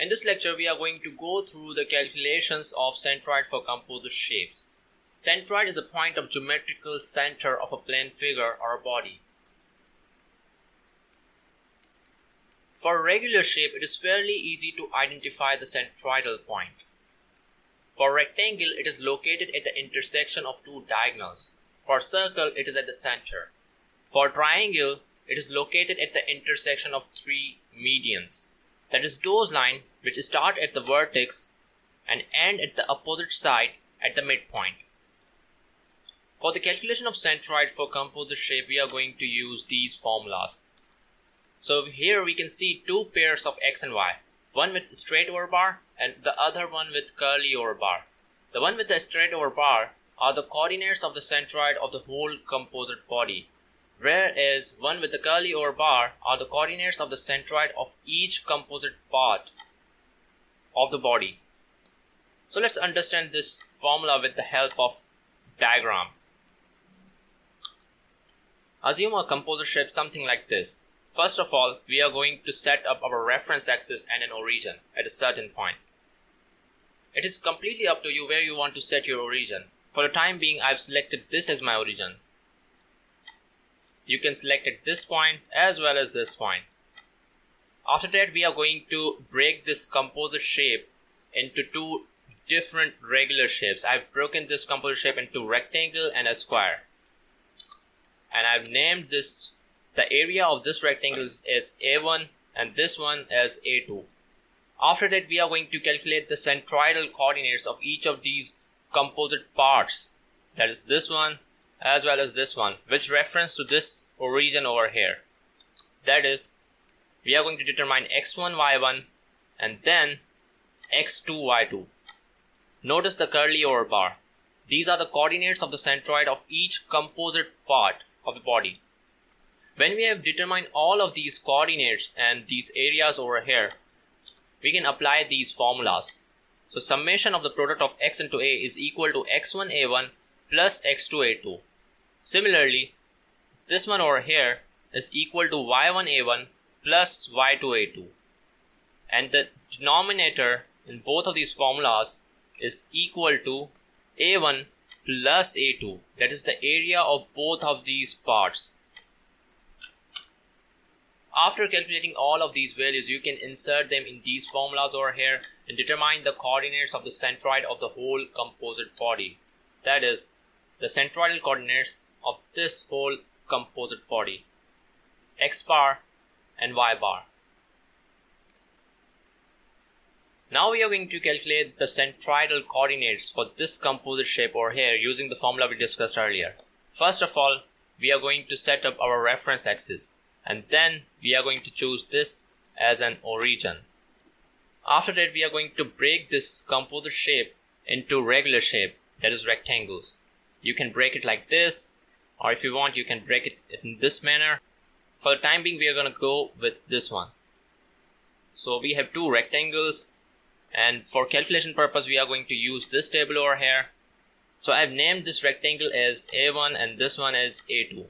In this lecture, we are going to go through the calculations of centroid for composite shapes. Centroid is a point of geometrical center of a plane figure or a body. For a regular shape, it is fairly easy to identify the centroidal point. For a rectangle, it is located at the intersection of two diagonals. For a circle, it is at the center. For a triangle, it is located at the intersection of three medians. That is those lines which start at the vertex and end at the opposite side at the midpoint. For the calculation of centroid for composite shape, we are going to use these formulas. So here we can see two pairs of x and y, one with straight over bar and the other one with curly over bar. The one with the straight over bar are the coordinates of the centroid of the whole composite body, whereas one with the curly over bar are the coordinates of the centroid of each composite part of the body. So let's understand this formula with the help of diagram. Assume a composite shape something like this. First of all, we are going to set up our reference axis and an origin at a certain point. It is completely up to you where you want to set your origin. For the time being, I've selected this as my origin. You can select at this point as well as this point. After that, we are going to break this composite shape into two different regular shapes. I've broken this composite shape into rectangle and a square. And I've named this, the area of this rectangle is A1 and this one as A2. After that, we are going to calculate the centroidal coordinates of each of these composite parts. That is this one as well as this one, which reference to this origin over here. That is, we are going to determine x1, y1 and then x2, y2. Notice the curly over bar. These are the coordinates of the centroid of each composite part of the body. When we have determined all of these coordinates and these areas over here, we can apply these formulas. So summation of the product of x into a is equal to x1a1 plus x2a2. Similarly, this one over here is equal to y1a1 plus y2a2. And the denominator in both of these formulas is equal to a1 plus a2. That is the area of both of these parts. After calculating all of these values, you can insert them in these formulas over here and determine the coordinates of the centroid of the whole composite body. That is, the centroidal coordinates of this whole composite body, x bar and y bar. Now we are going to calculate the centroidal coordinates for this composite shape over here using the formula we discussed earlier. First of all, we are going to set up our reference axis, and then we are going to choose this as an origin. After that, we are going to break this composite shape into regular shape, that is rectangles. You can break it like this, or if you want, you can break it in this manner. For the time being, we are going to go with this one. So we have two rectangles, and for calculation purpose, we are going to use this table over here. So I've named this rectangle as A1 and this one as A2.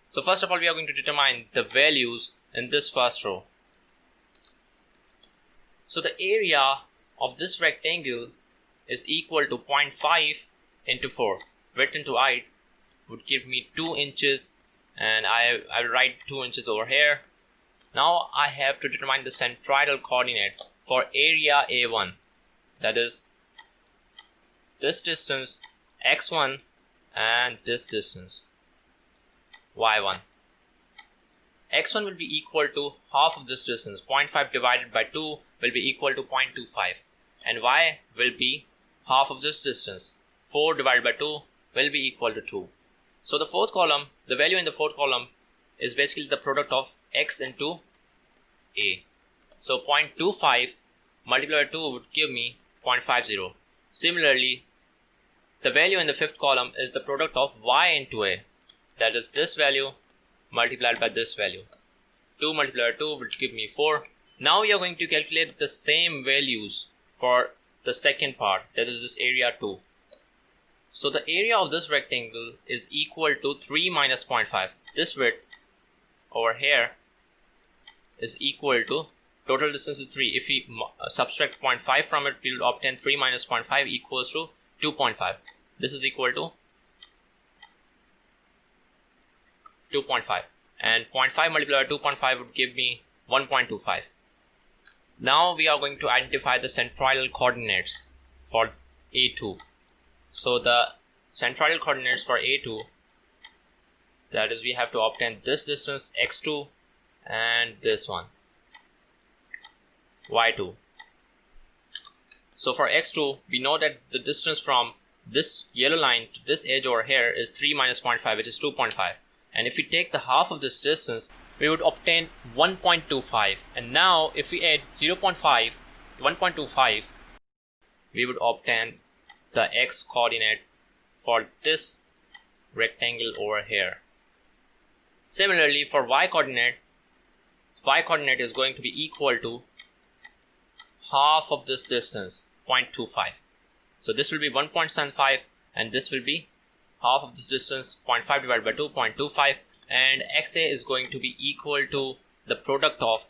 So first of all, we are going to determine the values in this first row. So the area of this rectangle is equal to 0.5 into 4. Width into height would give me 2 inches, and I write 2 inches over here. Now I have to determine the centroidal coordinate for area A1. That is this distance x1 and this distance y1. x1 will be equal to half of this distance. 0.5 divided by 2 will be equal to 0.25, and y will be half of this distance. 4 divided by 2 will be equal to 2. So the fourth column, the value in the fourth column is basically the product of x into a. So 0.25 multiplied by 2 would give me 0.50. Similarly, the value in the fifth column is the product of y into a. That is this value multiplied by this value. 2 multiplied by 2 would give me 4. Now we are going to calculate the same values for the second part, that is this area 2. So the area of this rectangle is equal to 3 minus 0.5. This width over here is equal to total distance is 3. If we subtract 0.5 from it, we will obtain 3 minus 0.5 equals to 2.5. This is equal to 2.5, and 0.5 multiplied by 2.5 would give me 1.25. Now we are going to identify the centroidal coordinates for A2. So the centroidal coordinates for A2, that is, we have to obtain this distance x2 and this one y2. So for x2, we know that the distance from this yellow line to this edge over here is 3 minus 0.5, which is 2.5. And if we take the half of this distance, we would obtain 1.25. And now if we add 0.5 to 1.25, we would obtain the x coordinate for this rectangle over here. Similarly, for y coordinate is going to be equal to half of this distance, 0.25. So this will be 1.75, and this will be half of this distance, 0.5 divided by 2, 0.25, and xa is going to be equal to the product of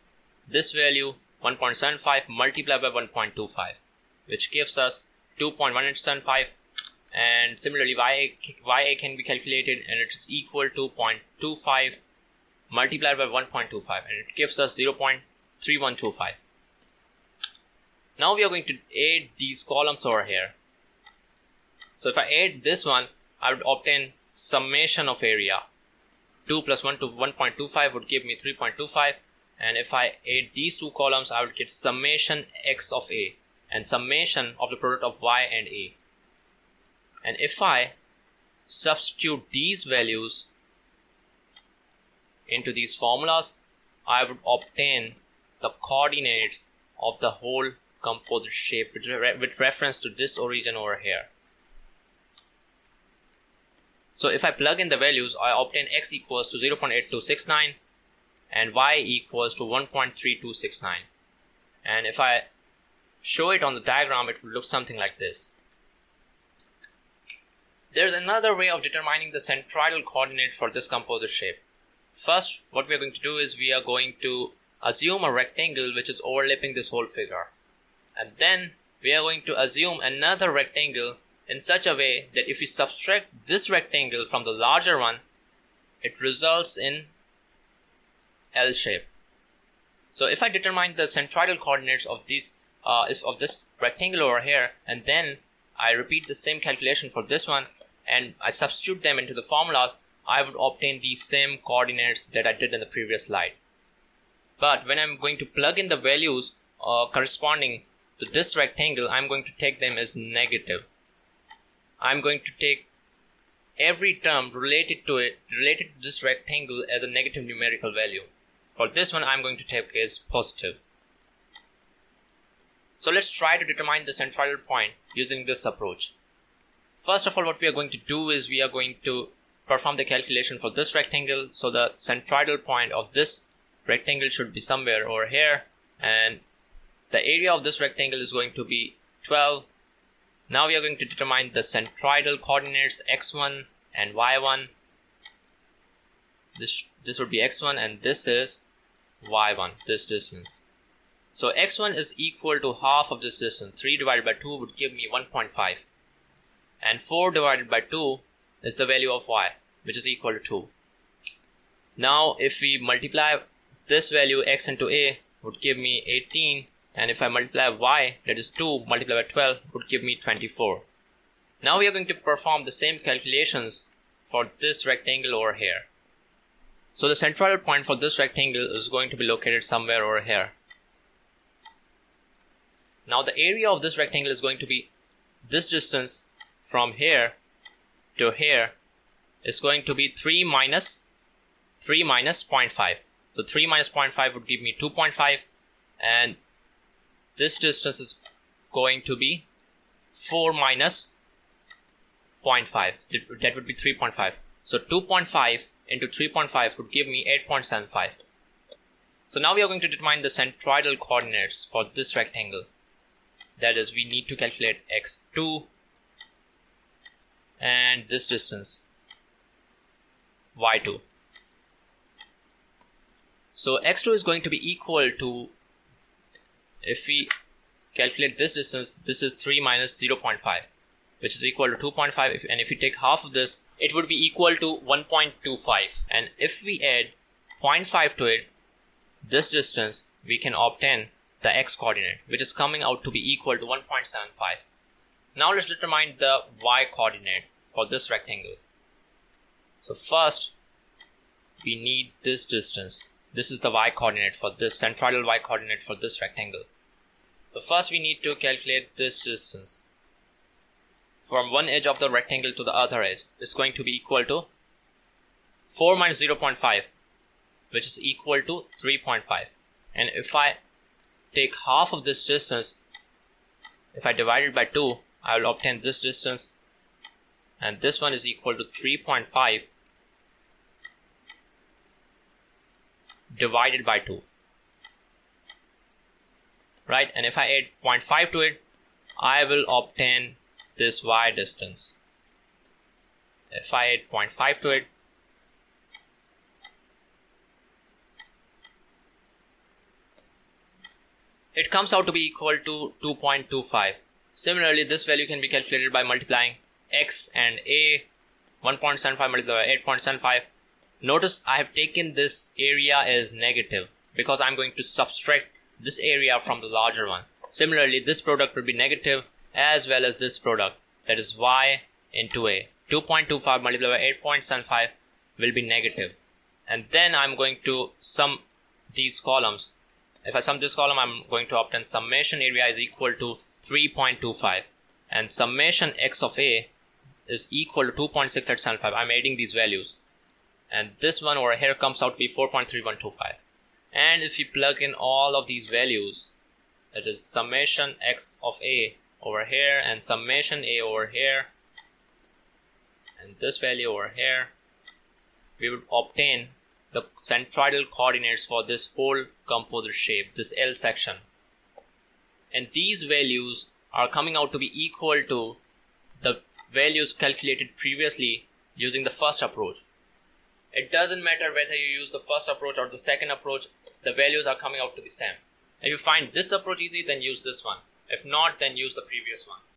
this value 1.75 multiplied by 1.25, which gives us 2.1875. And similarly, ya can be calculated, and it is equal to 0.25 multiplied by 1.25, and it gives us 0.3125. Now we are going to add these columns over here. So if I add this one, I would obtain summation of area. 2 plus 1 to 1.25 would give me 3.25, and if I add these two columns, I would get summation x of a and summation of the product of y and a. And if I substitute these values into these formulas, I would obtain the coordinates of the whole composite shape with reference to this origin over here. So if I plug in the values, I obtain x equals to 0.8269 and y equals to 1.3269. And if I show it on the diagram, it will look something like this. There's another way of determining the centroidal coordinate for this composite shape. First, what we are going to do is we are going to assume a rectangle which is overlapping this whole figure. And then we are going to assume another rectangle in such a way that if we subtract this rectangle from the larger one, it results in L shape. So if I determine the centroidal coordinates of this rectangle over here, and then I repeat the same calculation for this one, and I substitute them into the formulas, I would obtain these same coordinates that I did in the previous slide. But when I'm going to plug in the values corresponding to this rectangle, I'm going to take them as negative. I'm going to take every term related to this rectangle as a negative numerical value. For this one, I'm going to take as positive. So let's try to determine the centroidal point using this approach. First of all, what we are going to do is we are going to perform the calculation for this rectangle. So the centroidal point of this rectangle should be somewhere over here, and the area of this rectangle is going to be 12. Now we are going to determine the centroidal coordinates x1 and y1. This would be x1 and this is y1, this distance. So x1 is equal to half of this distance. 3 divided by 2 would give me 1.5. And 4 divided by 2 is the value of y, which is equal to 2. Now if we multiply this value x into a would give me 18. And if I multiply y, that is 2 multiplied by 12, would give me 24. Now we are going to perform the same calculations for this rectangle over here. So the centroidal point for this rectangle is going to be located somewhere over here. Now the area of this rectangle is going to be this distance from here to here is going to be 3 minus 0.5. So 3 minus 0.5 would give me 2.5, and this distance is going to be 4 minus 0.5. That would be 3.5. So 2.5 into 3.5 would give me 8.75. So now we are going to determine the centroidal coordinates for this rectangle. That is, we need to calculate x2 and this distance y2. So x2 is going to be equal to if we calculate this distance, this is 3 minus 0.5, which is equal to 2.5, and if we take half of this, it would be equal to 1.25. And if we add 0.5 to it, this distance, we can obtain the x coordinate, which is coming out to be equal to 1.75. Now let's determine the y coordinate for this rectangle. So first, we need this distance. This is the y coordinate for this centroidal y coordinate for this rectangle. So first we need to calculate this distance from one edge of the rectangle to the other edge. It's going to be equal to 4 minus 0.5, which is equal to 3.5. And if I take half of this distance, if I divide it by 2, I will obtain this distance, and this one is equal to 3.5 divided by 2, right? And if I add 0.5 to it, I will obtain this y distance. If I add 0.5 to it, it comes out to be equal to 2.25. Similarly, this value can be calculated by multiplying x and a. 1.75 multiplied by 8.75. Notice I have taken this area as negative because I'm going to subtract this area from the larger one. Similarly, this product will be negative as well as this product, that is y into a. 2.25 multiplied by 8.75 will be negative. And then I'm going to sum these columns. If I sum this column, I'm going to obtain summation area is equal to 3.25, and summation x of a is equal to 2.6875. I'm adding these values, and this one over here comes out to be 4.3125. And if you plug in all of these values, that is summation x of a over here and summation a over here and this value over here, we would obtain the centroidal coordinates for this whole composite shape, this L section. And these values are coming out to be equal to the values calculated previously using the first approach. It doesn't matter whether you use the first approach or the second approach, the values are coming out to be same. If you find this approach easy, then use this one. If not, then use the previous one.